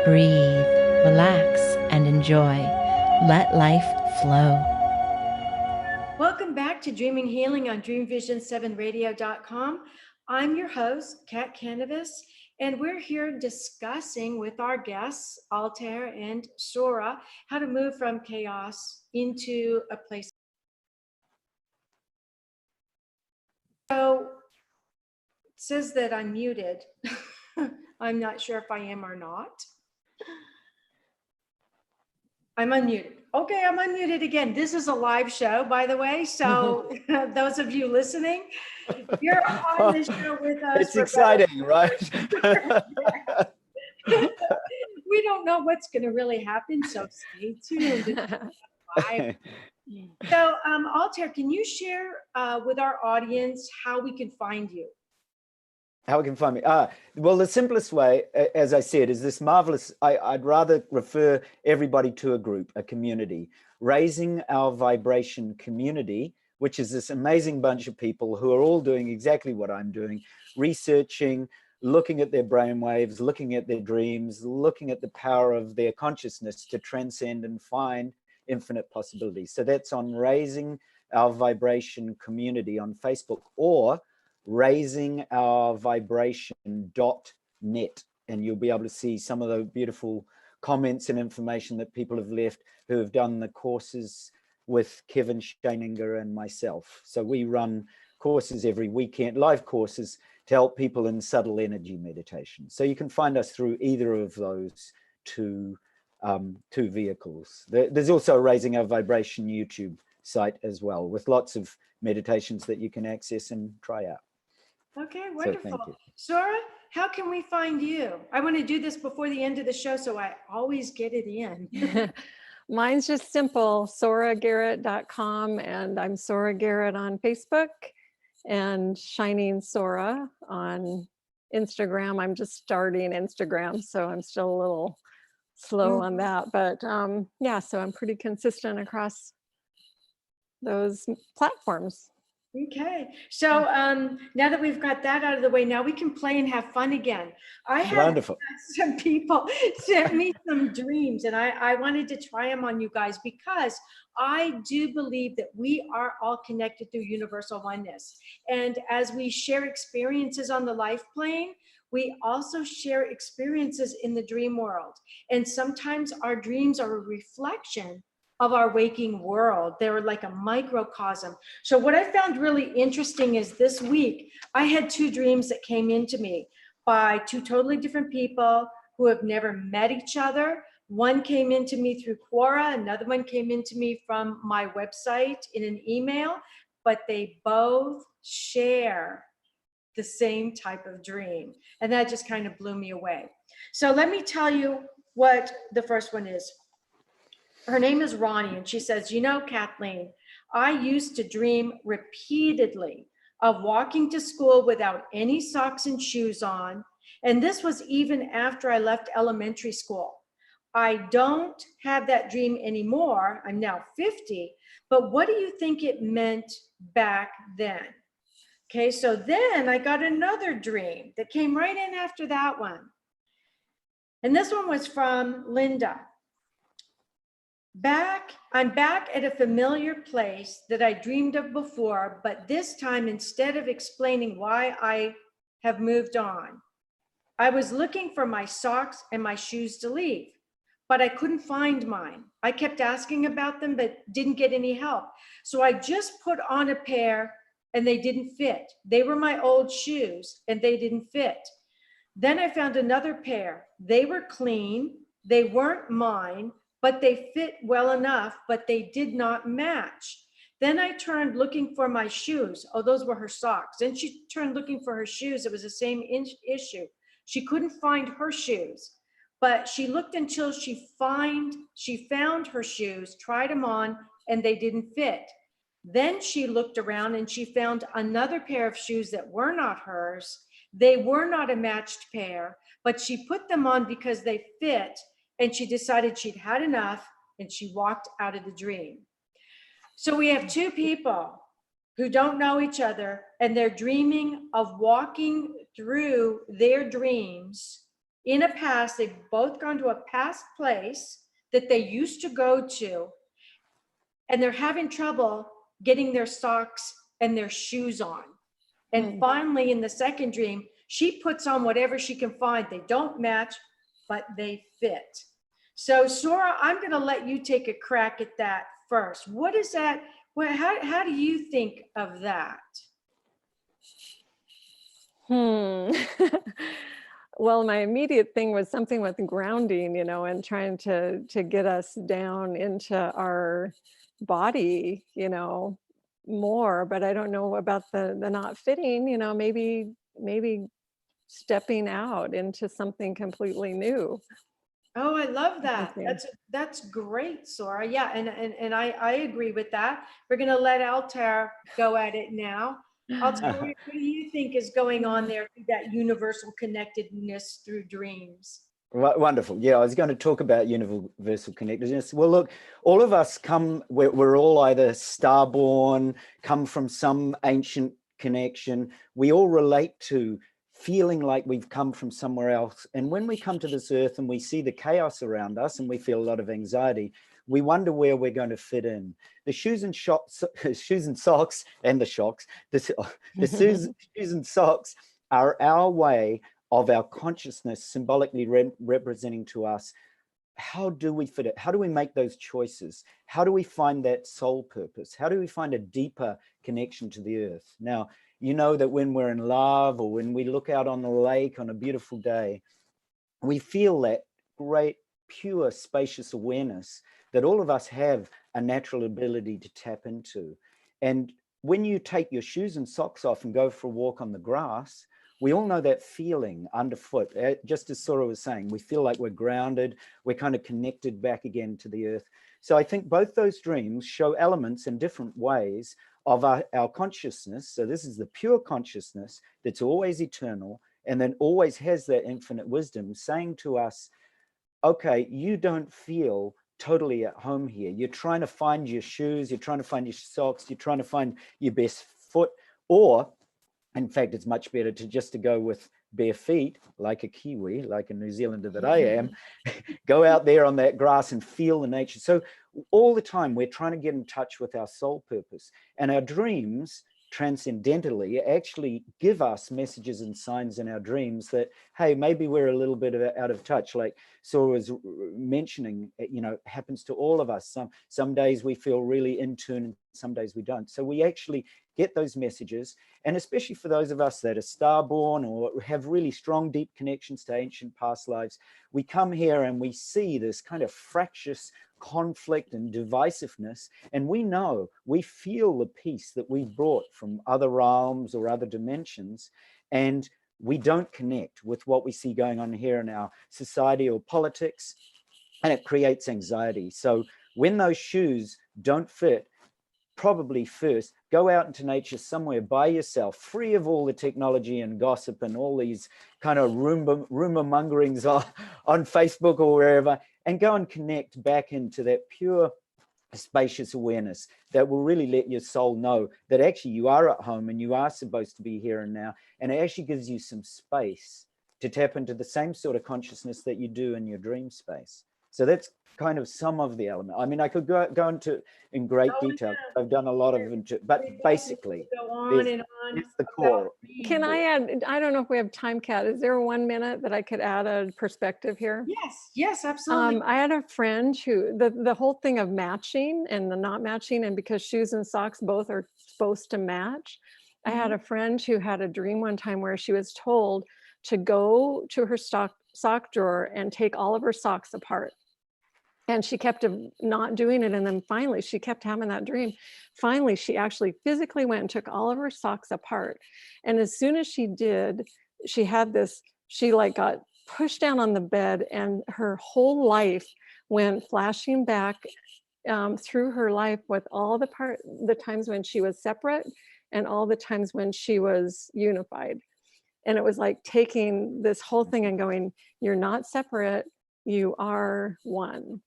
[SPEAKER 9] Breathe, relax, and enjoy. Let life flow.
[SPEAKER 2] Welcome back back to Dreaming Healing on dreamvision7radio.com. I'm your host, Kat Kanavos, and we're here discussing with our guests, Altair and Sora, how to move from chaos into a place. So it says that I'm muted. I'm not sure if I am or not. I'm unmuted. Okay, I'm unmuted again. This is a live show, by the way. So those of you listening, you're on the show with us.
[SPEAKER 3] It's exciting, right?
[SPEAKER 2] We don't know what's going to really happen, so stay tuned. So, Altair, can you share with our audience how we can find you?
[SPEAKER 3] How we can find me? Well, the simplest way, as I said, is this marvelous. I'd rather refer everybody to a group, a community, Raising Our Vibration Community, which is this amazing bunch of people who are all doing exactly what I'm doing, researching, looking at their brainwaves, looking at their dreams, looking at the power of their consciousness to transcend and find infinite possibilities. So that's on Raising Our Vibration Community on Facebook, or raisingourvibration.net, and you'll be able to see some of the beautiful comments and information that people have left who have done the courses with Kevin Scheininger and myself. So we run courses every weekend, live courses, to help people in subtle energy meditation. So you can find us through either of those two vehicles. There's also a Raising Our Vibration YouTube site as well, with lots of meditations that you can access and try out.
[SPEAKER 2] Okay, wonderful.
[SPEAKER 3] So thank you.
[SPEAKER 2] Sora, how can we find you? I want to do this before the end of the show, so I always get it in.
[SPEAKER 4] Mine's just simple, soragarrett.com, and I'm Sora Garrett on Facebook, and Shining Sora on Instagram. I'm just starting Instagram, so I'm still a little slow on that. But yeah, so I'm pretty consistent across those platforms.
[SPEAKER 2] Okay, so now that we've got that out of the way, now we can play and have fun again. I had
[SPEAKER 3] Wonderful.
[SPEAKER 2] some people sent me some dreams, and I wanted to try them on you guys, because I do believe that we are all connected through Universal Oneness. And as we share experiences on the life plane, we also share experiences in the dream world. And sometimes our dreams are a reflection of our waking world. They were like a microcosm. So what I found really interesting is this week, I had two dreams that came into me by two totally different people who have never met each other. One came into me through Quora, another one came into me from my website in an email, but they both share the same type of dream. And that just kind of blew me away. So let me tell you what the first one is. Her name is Ronnie, and she says, you know, Kathleen, I used to dream repeatedly of walking to school without any socks and shoes on. And this was even after I left elementary school. I don't have that dream anymore. I'm now 50, but what do you think it meant back then? Okay, so then I got another dream that came right in after that one. And this one was from Linda. I'm back at a familiar place that I dreamed of before, but this time, instead of explaining why I have moved on, I was looking for my socks and my shoes to leave, but I couldn't find mine. I kept asking about them, but didn't get any help. So I just put on a pair and they didn't fit. They were my old shoes and they didn't fit. Then I found another pair. They were clean. They weren't mine, but they fit well enough, but they did not match. Then I turned looking for my shoes. Oh, those were her socks. Then she turned looking for her shoes. It was the same issue. She couldn't find her shoes, but she looked until she found her shoes, tried them on, and they didn't fit. Then she looked around and she found another pair of shoes that were not hers. They were not a matched pair, but she put them on because they fit, and she decided she'd had enough, and she walked out of the dream. So we have two people who don't know each other, and they're dreaming of walking through their dreams in a past. They've both gone to a past place that they used to go to, and they're having trouble getting their socks and their shoes on. And finally, in the second dream, she puts on whatever she can find. They don't match, but they fit. So Sora, I'm going to let you take a crack at that first. What is that? How do you think of that?
[SPEAKER 4] Well, my immediate thing was something with grounding, and trying to get us down into our body, more. But I don't know about the not fitting, maybe stepping out into something completely new.
[SPEAKER 2] Oh, I love that. That's great, Sora. Yeah, and I agree with that. We're going to let Altair go at it now. Altair, what do you think is going on there through that universal connectedness through dreams?
[SPEAKER 3] Wonderful. Yeah, I was going to talk about universal connectedness. Well, look, all of us we're all either starborn, come from some ancient connection. We all relate to feeling like we've come from somewhere else. And when we come to this earth and we see the chaos around us and we feel a lot of anxiety, we wonder where we're going to fit in. The shoes and socks and the shocks, the shoes and socks are our way of our consciousness symbolically representing to us, how do we fit it? How do we make those choices? How do we find that soul purpose? How do we find a deeper connection to the earth? Now, you know that when we're in love or when we look out on the lake on a beautiful day, we feel that great, pure, spacious awareness that all of us have a natural ability to tap into. And when you take your shoes and socks off and go for a walk on the grass, we all know that feeling underfoot. Just as Sora was saying, we feel like we're grounded, we're kind of connected back again to the earth. So I think both those dreams show elements in different ways of our consciousness. So this is the pure consciousness that's always eternal and then always has that infinite wisdom saying to us, okay, you don't feel totally at home here. You're trying to find your shoes, you're trying to find your socks, you're trying to find your best foot, or in fact, it's much better to go with bare feet, like a Kiwi, like a New Zealander that I am, go out there on that grass and feel the nature. So all the time, we're trying to get in touch with our soul purpose. And our dreams, transcendentally, actually give us messages and signs in our dreams that, hey, maybe we're a little bit out of touch. Like Sora was mentioning, happens to all of us. Some days we feel really in tune, and some days we don't. So we actually get those messages. And especially for those of us that are starborn or have really strong, deep connections to ancient past lives, we come here and we see this kind of fractious conflict and divisiveness. And we feel the peace that we've brought from other realms or other dimensions. And we don't connect with what we see going on here in our society or politics. And it creates anxiety. So when those shoes don't fit, probably first go out into nature somewhere by yourself, free of all the technology and gossip and all these kind of rumor mongerings on Facebook or wherever, and go and connect back into that pure spacious awareness that will really let your soul know that actually you are at home and you are supposed to be here and now. And it actually gives you some space to tap into the same sort of consciousness that you do in your dream space. So that's kind of some of the element. I mean, I could go into in great detail. I've done a lot of, but basically,
[SPEAKER 2] go on and on.
[SPEAKER 3] It's the core.
[SPEAKER 4] Can I add, I don't know if we have time, Kat, is there 1 minute that I could add a perspective here?
[SPEAKER 2] Yes, absolutely.
[SPEAKER 4] I had a friend who, the whole thing of matching and the not matching, and because shoes and socks both are supposed to match, I had a friend who had a dream one time where she was told to go to her sock drawer and take all of her socks apart. And she kept not doing it. And then finally, she kept having that dream. Finally, she actually physically went and took all of her socks apart. And as soon as she did, she had this, she like got pushed down on the bed and her whole life went flashing back through her life with all the times when she was separate and all the times when she was unified. And it was like taking this whole thing and going, you're not separate, you are one.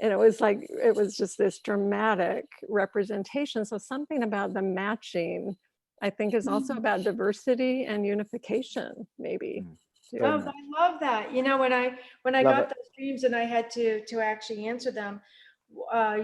[SPEAKER 4] And it was just this dramatic representation. So something about the matching, I think, is also about diversity and unification, maybe.
[SPEAKER 2] Oh, I love that. When I got those dreams and I had to actually answer them,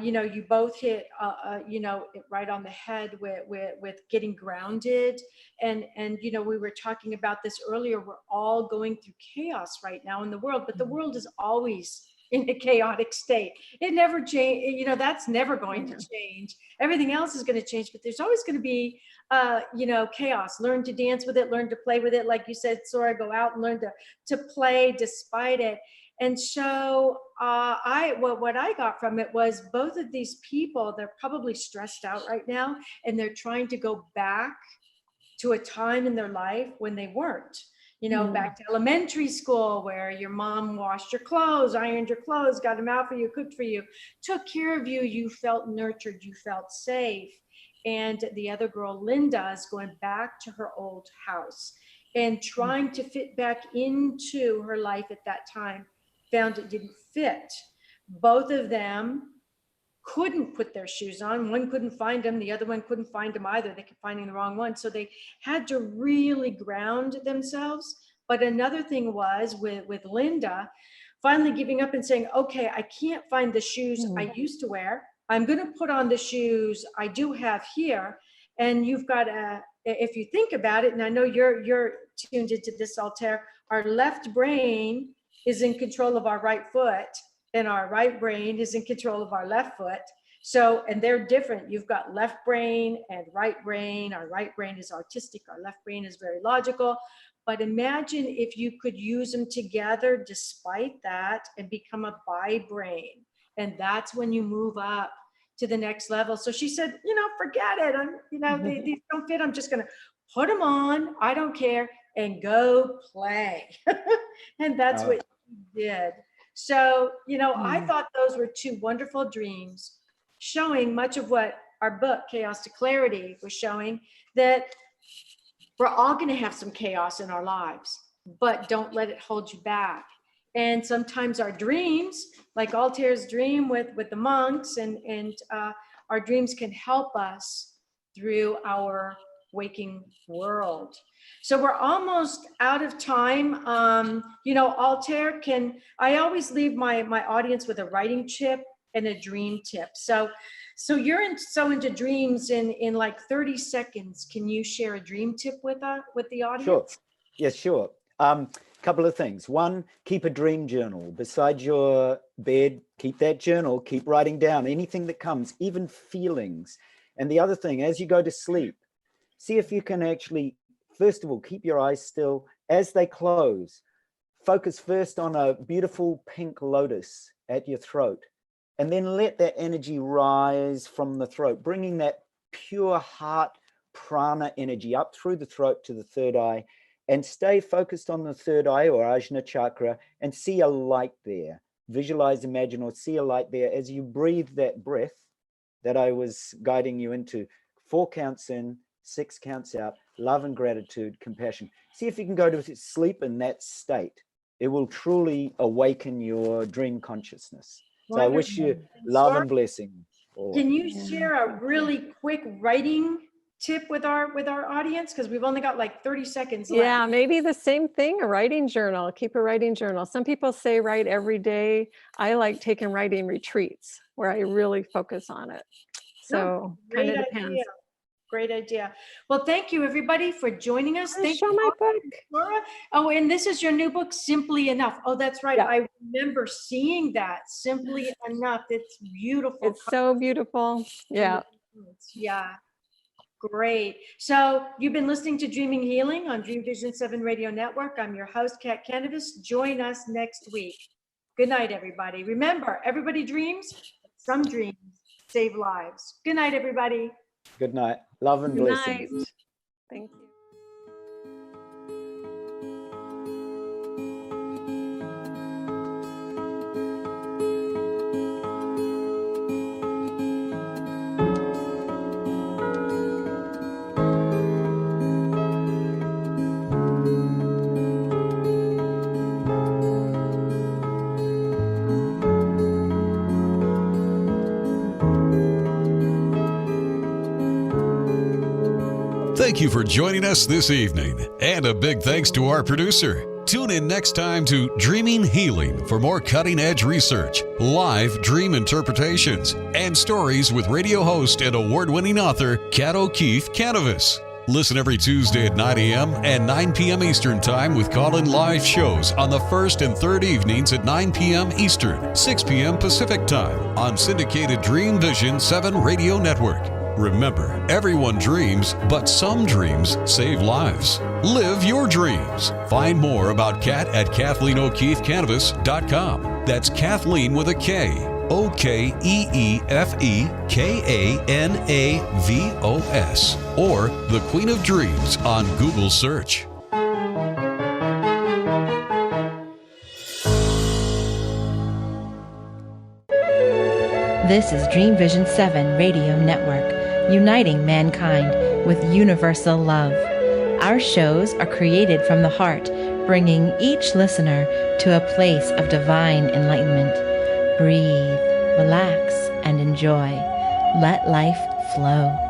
[SPEAKER 2] you both hit, it right on the head with getting grounded. And, we were talking about this earlier. We're all going through chaos right now in the world, but the world is always in a chaotic state. It never change. That's never going to change. Everything else is going to change, but there's always going to be, chaos. Learn to dance with it, learn to play with it. Like you said, Sora, go out and learn to play despite it. And so what I got from it was both of these people, they're probably stressed out right now, and they're trying to go back to a time in their life when they weren't, back to elementary school, where your mom washed your clothes, ironed your clothes, got them out for you, cooked for you, took care of you. You felt nurtured, you felt safe. And the other girl, Linda, is going back to her old house and trying to fit back into her life at that time. Found it didn't fit. Both of them couldn't put their shoes on. One couldn't find them. The other one couldn't find them either. They kept finding the wrong one. So they had to really ground themselves. But another thing was with Linda, finally giving up and saying, okay, I can't find the shoes I used to wear. I'm going to put on the shoes I do have here. And you've got if you think about it, and I know you're tuned into this, Altair, our left brain is in control of our right foot, and our right brain is in control of our left foot. So, and they're different. You've got left brain and right brain. Our right brain is artistic. Our left brain is very logical. But imagine if you could use them together despite that and become a bi-brain. And that's when you move up to the next level. So she said, forget it. These don't fit. I'm just going to put them on. I don't care, and go play. And that's what you did. So, I thought those were two wonderful dreams, showing much of what our book, Chaos to Clarity, was showing, that we're all going to have some chaos in our lives, but don't let it hold you back. And sometimes our dreams, like Altair's dream with the monks, and our dreams can help us through our waking world. So we're almost out of time. Altair, I always leave my audience with a writing tip and a dream tip. So you're into dreams in like 30 seconds. Can you share a dream tip with the audience?
[SPEAKER 3] Sure. Yes, sure. Couple of things. One, keep a dream journal beside your bed. Keep that journal. Keep writing down anything that comes, even feelings. And the other thing, as you go to sleep, see if you can actually, first of all, keep your eyes still. As they close, focus first on a beautiful pink lotus at your throat, and then let that energy rise from the throat, bringing that pure heart prana energy up through the throat to the third eye, and stay focused on the third eye or Ajna chakra, and see a light there. Visualize, imagine, or see a light there as you breathe that breath that I was guiding you into. 4 counts in, 6 counts out, love and gratitude, compassion. See if you can go to sleep in that state. It will truly awaken your dream consciousness. So I wish you love and blessing.
[SPEAKER 2] Can you share a really quick writing tip with our audience? Because we've only got like 30 seconds left.
[SPEAKER 4] Yeah, maybe the same thing, a writing journal. Keep a writing journal. Some people say write every day. I like taking writing retreats where I really focus on it. So kind of depends.
[SPEAKER 2] Great idea. Well, thank you everybody for joining us. Thank
[SPEAKER 4] show
[SPEAKER 2] you,
[SPEAKER 4] my book.
[SPEAKER 2] Laura. Oh, and this is your new book, Simply Enough. Oh, that's right. Yeah. I remember seeing that. Simply Enough. It's beautiful.
[SPEAKER 4] It's so beautiful. Yeah.
[SPEAKER 2] Yeah. Great. So you've been listening to Dreaming Healing on Dream Vision 7 Radio Network. I'm your host, Kat Kanavos. Join us next week. Good night, everybody. Remember, everybody dreams. Some dreams save lives. Good night, everybody.
[SPEAKER 3] Good night. Love and blessings.
[SPEAKER 4] Night. Thank you.
[SPEAKER 7] Thank you for joining us this evening, and a big thanks to our producer. Tune in next time to Dreaming Healing for more cutting-edge research, live dream interpretations, and stories with radio host and award-winning author Kat O'Keefe Kanavos. Listen every Tuesday at 9 a.m. and 9 p.m. Eastern Time with call-in live shows on the first and third evenings at 9 p.m. Eastern, 6 p.m. Pacific Time on syndicated Dream Vision 7 radio network. Remember, everyone dreams, but some dreams save lives. Live your dreams. Find more about Kat at KathleenO'KeefeKanavos.com. That's Kathleen with a K. OKEEFEKANAVOS. Or The Queen of Dreams on Google search.
[SPEAKER 9] This is Dream Vision 7 Radio Network, uniting mankind with universal love. Our shows are created from the heart, bringing each listener to a place of divine enlightenment. Breathe, relax, and enjoy. Let life flow.